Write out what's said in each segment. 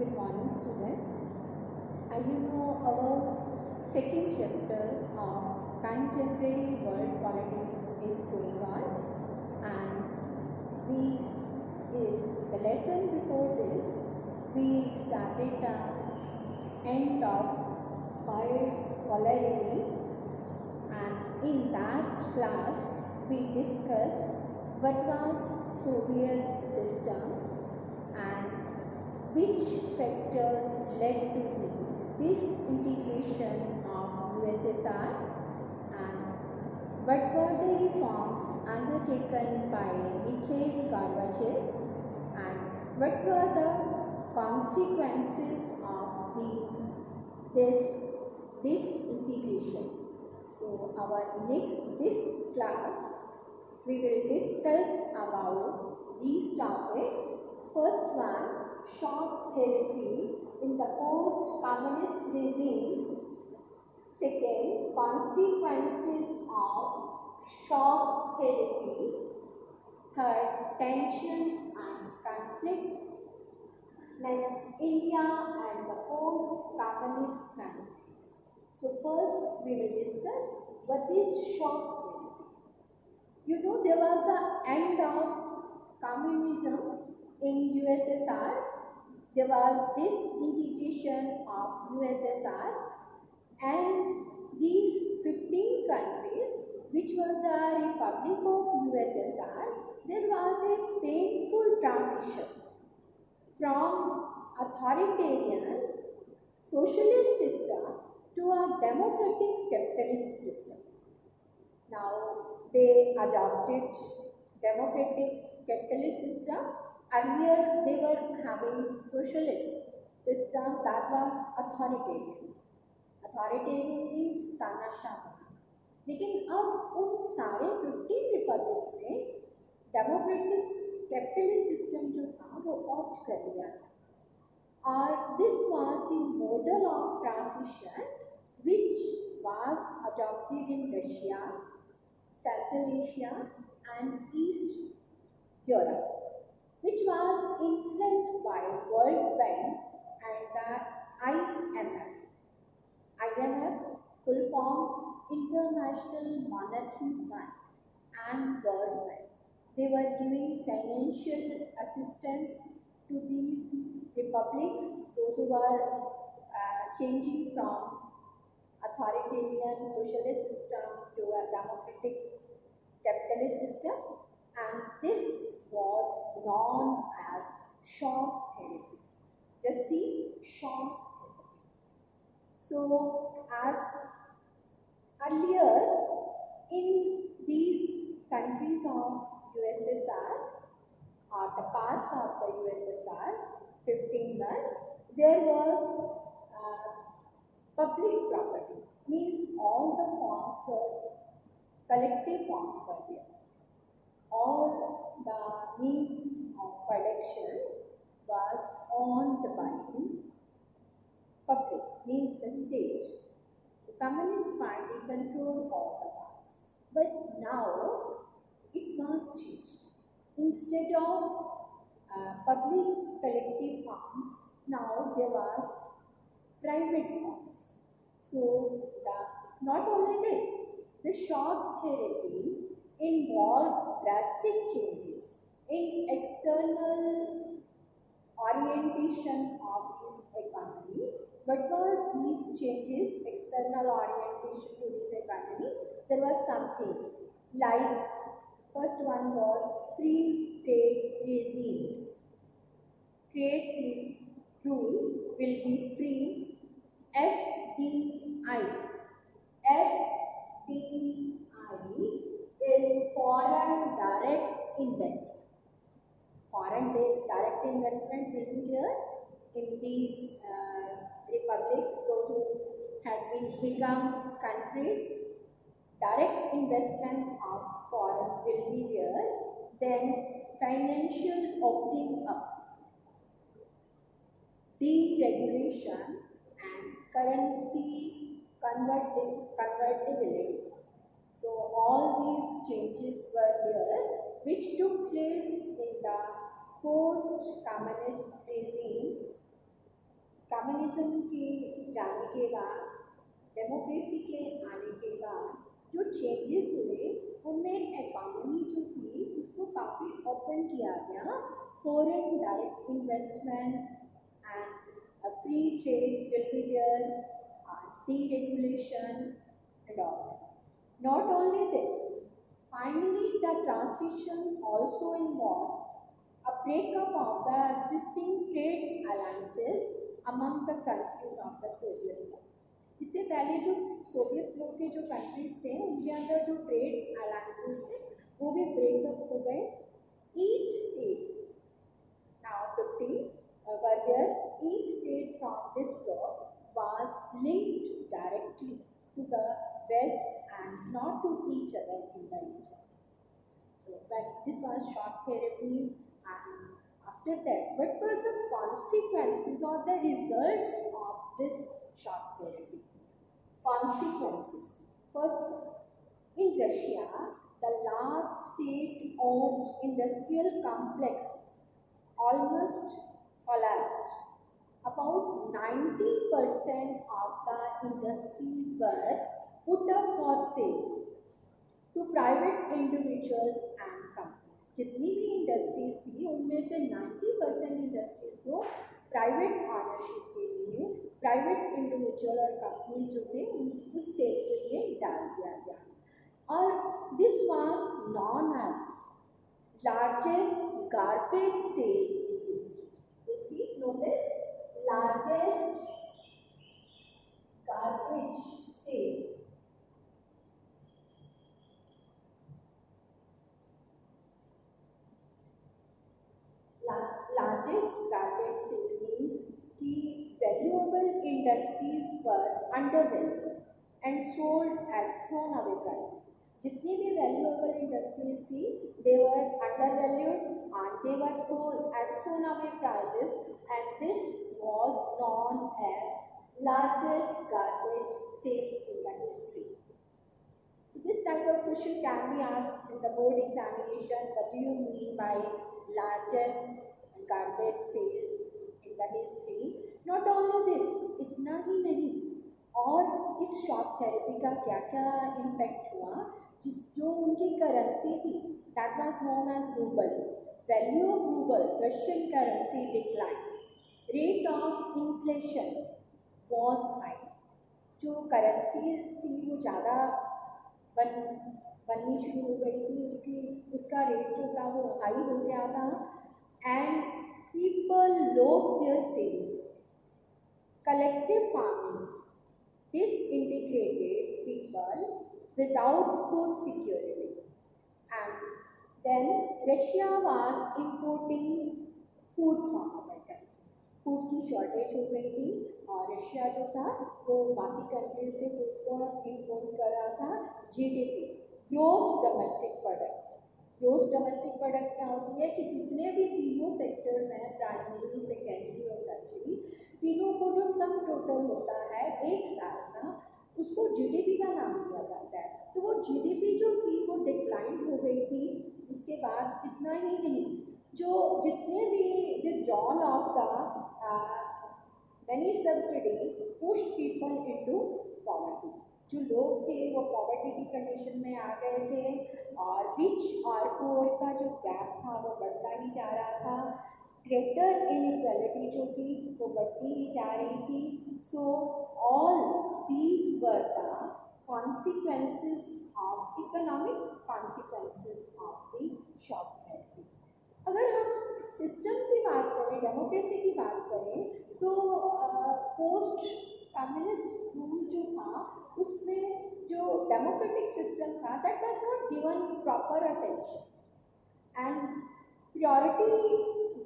Good morning, students. As you know, our second chapter of contemporary world politics is going on, and the lesson before this, we started the end of polarity, and in that class, we discussed what was Soviet system and which factors led to the disintegration of USSR and what were the reforms undertaken by Mikhail Gorbachev and what were the consequences of this disintegration. So this class we will discuss about these topics. First one, shock therapy in the post-communist regimes. Second, consequences of shock therapy. Third, tensions and conflicts. Next, India and the post-communist countries. So first, we will discuss what is shock therapy. You know, there was the end of communism in USSR. There was disintegration of USSR, and these 15 countries which were the Republic of USSR, there was a painful transition from authoritarian socialist system to a democratic capitalist system. Now they adopted democratic capitalist system. Earlier they were having socialist system that was authoritarian. Authoritarian means तानाशाह. लेकिन अब उन सारे 15 republics ने democratic capitalist system जो था वो opt कर लिया था, और this was the model of transition which was adopted in Russia, Central Asia and East Europe, which was influenced by World Bank and the IMF. IMF, full form International Monetary Fund, and World Bank. They were giving financial assistance to these republics, those who were changing from authoritarian socialist system to a democratic capitalist system, and this was known as shock therapy. Just see, shock therapy. So as earlier in these countries of USSR or the parts of the USSR, 15 there was public property, means all the farms were collective farms were there. All the means of production was owned by the public, means the state. The Communist Party controlled all the parts. But now it was changed. Instead of public collective farms, now there was private farms. So not only this, the shock therapy involved drastic changes in external orientation of this economy. What were these changes, external orientation to this economy? There were some things like, first one was free trade regimes. Trade rule will be free. FDI. FDI is foreign direct investment. Foreign direct investment will be there in these republics, those who had become countries. Direct investment of foreign will be there. Then financial opening up, deregulation and currency convertibility. So all these changes were there which took place in the post-communist regimes communism के जाने के बाद, democracy के आने के बाद जो changes हुए उनमें इकोनॉमी जो थी उसको काफ़ी ओपन किया गया, foreign direct investment and free trade will be there, deregulation and all. Not only this, finally the transition also involved a breakup of the existing trade alliances among the countries of the Soviet Bloc. इससे पहले जो Soviet block के जो countries थे उनके अंदर जो trade alliances थे वो भी ब्रेकअप हो गए. Each state, now 15 were there, each state from this block was linked directly to the West and not to each other in the region. So this was shock therapy, and after that, what were the consequences or the results of this shock therapy? Consequences. First, in Russia, the large state-owned industrial complex almost collapsed. About 90% of the industries were put up for sale to private individuals and companies. जितनी भी industries थी उनमें से 90% industries को private ownership के लिए private individual और companies जो थे उस सेल के लिए डाल दिया गया. और this was known as largest garbage sale in history. This is known as largest garbage sale. Largest garbage sale means कि valuable industries were undervalued and sold at thrown away prices. जितनी भी valuable industries थी they were undervalued and they were sold at thrown away prices, and this was known as largest garbage sale in the history. So this type of question can be asked in the board examination. What do you mean by largest garbage sale in the history? Not only this, इतना ही नहीं, और इस shock therapy का क्या क्या impact हुआ. जो उनकी करेंसी थी that was known as ruble. Value of ruble, Russian currency declined. Rate of inflation was high. जो करेंसीज थी वो ज़्यादा बननी शुरू हो गई थी, उसका रेट जो था वो हाई हो गया था, and people lost their savings. Collective farming disintegrated people without food security, and then Russia was importing food from other countries. Food की शॉर्टेज हो गई थी और रशिया जो था वो बाकी कंट्रीज से फूड को इम्पोर्ट कर रहा था. GDP, gross domestic product. Gross domestic product क्या होती है कि जितने भी तीनों सेक्टर्स हैं, प्राइमरी, सेकेंडरी और टर्शियरी, तीनों को जो सम टोटल होता है एक साल का, उसको जीडीपी का नाम दिया जाता है. तो वो जीडीपी जो थी वो डिक्लाइन हो गई थी. उसके बाद इतना ही नहीं, जो जितने भी withdrawal of the money subsidy pushed people into poverty. जो लोग थे वो पॉवर्टी की कंडीशन में आ गए थे और रिच और पुअर का जो गैप था वो बढ़ता ही जा रहा था. ग्रेटर इनइक्वालिटी जो थी वो बढ़ती ही जा रही थी. So all these were the consequences of economic consequences of the shock therapy. अगर हम सिस्टम की बात करें, डेमोक्रेसी की बात करें, तो पोस्ट कम्युनिस्ट रूल जो था उसमें जो डेमोक्रेटिक सिस्टम था that was not given proper attention and priority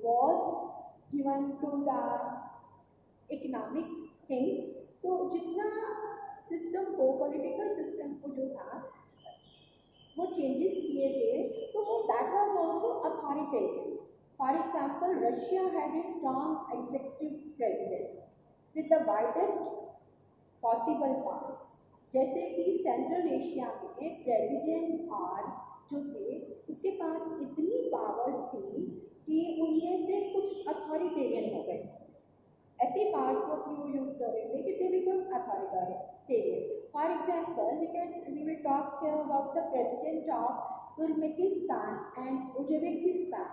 was given to the economic things. तो जितना सिस्टम को, पॉलिटिकल सिस्टम को जो था वो चेंजेस किए थे तो वो that was also authoritarian. For example, Russia had a strong executive president with the widest possible powers. जैसे कि सेंट्रल एशिया में प्रेसिडेंट और जो थे उसके पास इतनी पावर्स थी कि उनमें से कुछ अथॉरिटेरियन हो गए. ऐसे पार्ट्स को अपनी यूज कर रहे थे कि they become authoritarian. For example we will talk here about the president of Turkmenistan and Uzbekistan.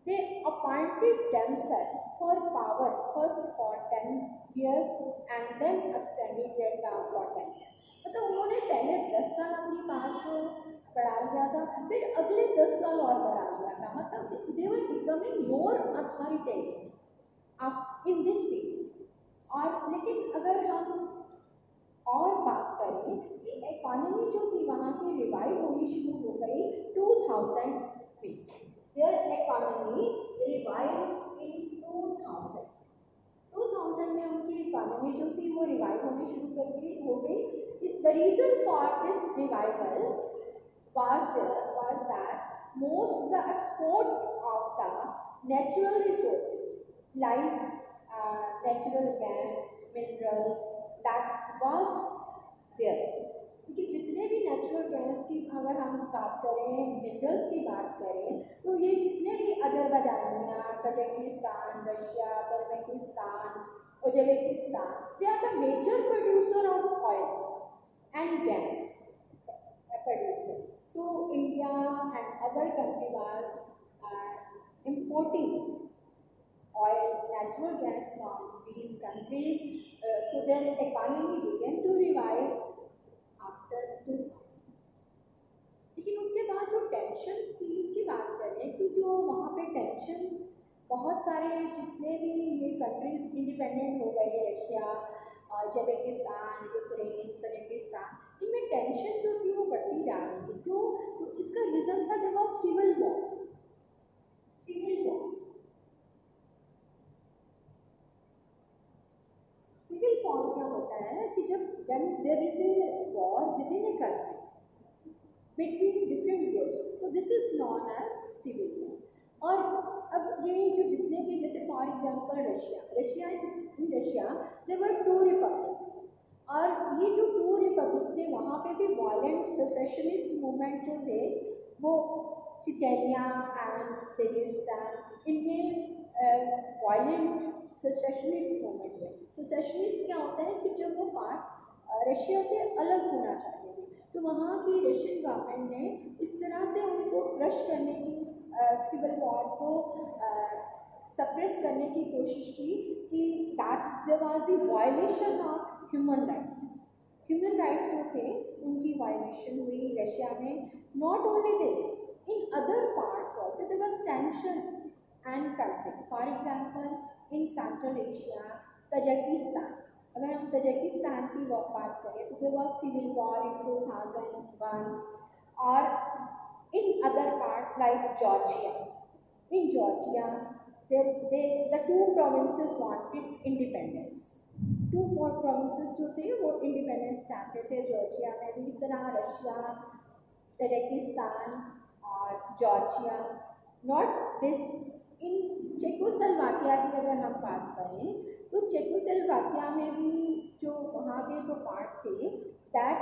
They appointed themselves for power first for 10 years and then extended their term for 10 years. मतलब उन्होंने पहले 10 साल अपनी पास को बढ़ा दिया था, फिर अगले 10 साल और बढ़ा दिया था. मतलब they were becoming more authoritarian in this field. और लेकिन अगर हम और बात करें कि इकोनॉमी जो थी वहाँ की रिवाइव होनी शुरू हो गई 2000 में. देयर इकोनॉमी रिवाइव्स इन 2000 में उनकी इकोनॉमी जो थी वो रिवाइव होनी शुरू हो गई. The reason for this revival was that most the export of the natural resources like natural gas, minerals that was there. क्योंकि जितने भी नेचुरल गैस की अगर हम बात करें, मिनरल्स की बात करें, तो ये जितने भी Azerbaijan, Kazakhstan, Russia, Turkmenistan, Uzbekistan, they are the major producer of oil and gas producer. So India and other countries was importing oil, natural gas from these countries. So their economy began to revive after 2000. लेकिन उसके बाद जो tensions थी उसकी बात करें कि जो वहाँ पे टेंशन्स बहुत सारे जितने भी ये कंट्रीज इंडिपेंडेंट हो गए, रशिया, उज्बेकिस्तान, यूक्रेन, कजाकिस्तान, इनमें टेंशन जो थी वो बढ़ती जा रही थी. क्यों? तो इसका रीज़न था देखो सिविल वॉर. सिविल वॉर क्या होता है कि जब when there is a war within a country between different groups, so this is known as civil war. और अब ये जो जितने भी जैसे for example Russia there were 2 Republic, और ये जो 2 रिपब्लिक थे वहाँ पे भी वायलेंट सेसेशनिस्ट मूवमेंट जो थे वो चेचेनिया एंड दागिस्तान, इनमें वायलेंट सेसेशनिस्ट मूवमेंट हुए. सेसेशनिस्ट क्या होता है कि जब वो पार्ट रशिया से अलग होना चाहते थे, तो वहाँ की रशियन गवर्नमेंट ने इस तरह से उनको क्रश करने की, उस सिविल वॉर को सप्रेस करने की कोशिश की कि that there was the violation of human rights. Human rights जो थे उनकी वायलेशन हुई रशिया में. Not only this, in other parts also there was tension and conflict. For example in central Asia, Tajikistan, अगर हम तजाकिस्तान की बात करें तो there was civil war in 2001. और in other part like Georgia, in Georgia the 2 provinces wanted independence. 2 provinces जो थे वो इंडिपेंडेंस चाहते थे. जॉर्जिया में भी इस तरह, रशिया, तजाकिस्तान और Georgia. Not this, in Czechoslovakia की अगर हम बात करें तो चेकोस्लोवाकिया में भी जो वहाँ के जो पार्ट थे that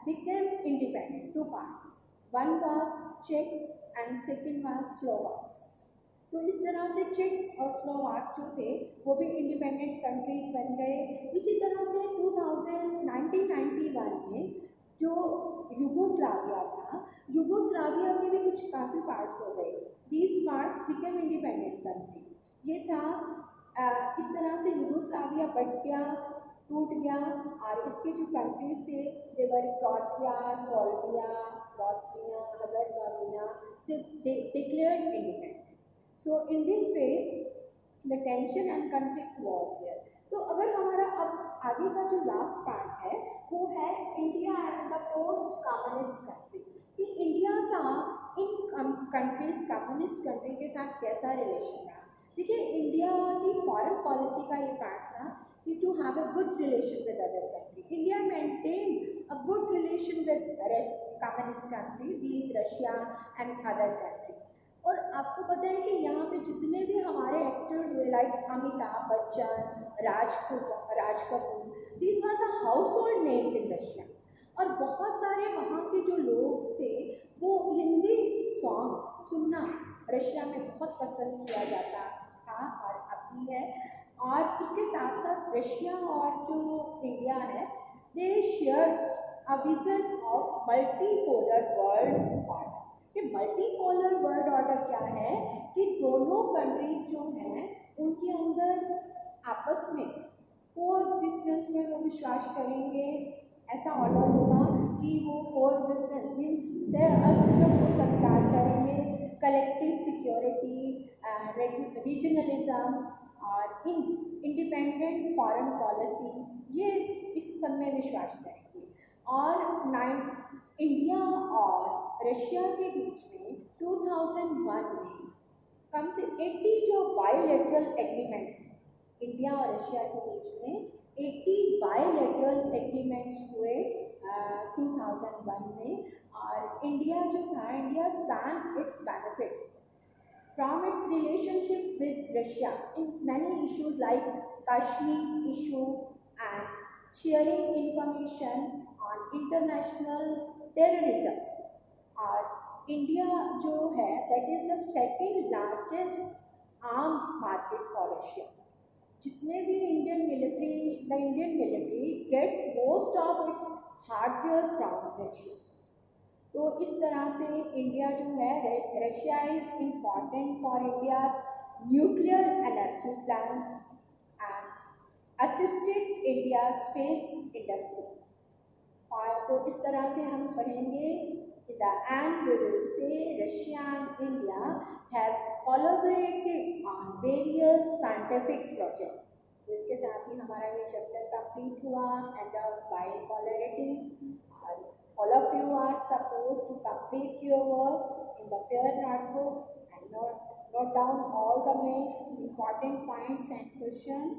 became independent. 2 parts, one was Czechs and second was Slovaks. तो इस तरह से चेक्स और स्लोवाक जो थे वो भी इंडिपेंडेंट कंट्रीज बन गए. इसी तरह से 1991 में जो यूगोस्लाविया था, यूगोस्लाविया के भी कुछ काफ़ी पार्ट्स हो गए. These parts became independent country. ये था इस तरह से यूगोस्लाविया बट गया, टूट गया. और इसके जो कंट्रीज थे they were Croatia, Serbia, Bosnia, Herzegovina, they declared independence. So in this way the tension and conflict was there. तो अगर हमारा अब आगे का जो लास्ट पार्ट है वो है India and the post communist country. कि इंडिया का इन कंट्रीज, कम्युनिस्ट कंट्री के साथ कैसा रिलेशन था. देखिए, इंडिया की फॉरेन पॉलिसी का ये पार्ट था कि to have a good relation with other country. India maintain a good relation with communist country, these Russia and other country. और आपको पता है कि यहाँ पे जितने भी हमारे एक्टर्स हुए like Amitabh Bachchan, Raj Kapoor, these are the household names in Russia. और बहुत सारे वहाँ के जो लोग थे वो हिंदी सॉन्ग सुनना रशिया में बहुत पसंद किया जाता था और अब भी है. और इसके साथ साथ रशिया और जो इंडिया है, they share a vision of multipolar world order. ये मल्टीपोलर वर्ल्ड ऑर्डर क्या है कि दोनों कंट्रीज जो हैं उनके अंदर आपस में कोएग्जिस्टेंस में वो विश्वास करेंगे। ऐसा ऑर्डर होगा कि वो कोएग्जिस्टेंस मीन्स सह अस्तित्व को स्वीकार करेंगे, कलेक्टिव सिक्योरिटी, रीजनलिज्म और इंडिपेंडेंट फॉरेन पॉलिसी, ये इस सब में विश्वास करेंगे। और इंडिया और रशिया के बीच में 2001 में कम से 80 जो बायलैटरल एग्रीमेंट इंडिया और रशिया के बीच में 80 बायलैटरल एग्रीमेंट्स हुए 2001 में। और इंडिया जो था, India stand its benefit from its relationship with Russia in many issues like Kashmir issue and sharing information on international terrorism। और इंडिया जो है that is the second largest arms market for Russia. जितने भी Indian military gets most of its hardware from Russia. तो इस तरह से India जो है, Russia is important for India's nuclear energy plans and assisted India space industry. और तो इस तरह से हम कहेंगे and we will say Russia and India have collaborated on various scientific projects। तो इसके साथ ही हमारा ये चैप्टर कंप्लीट हुआ and bipolarity. All of you are supposed to complete your work in the fair notebook and note down all the main important points and questions.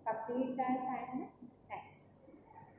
Complete the assignment.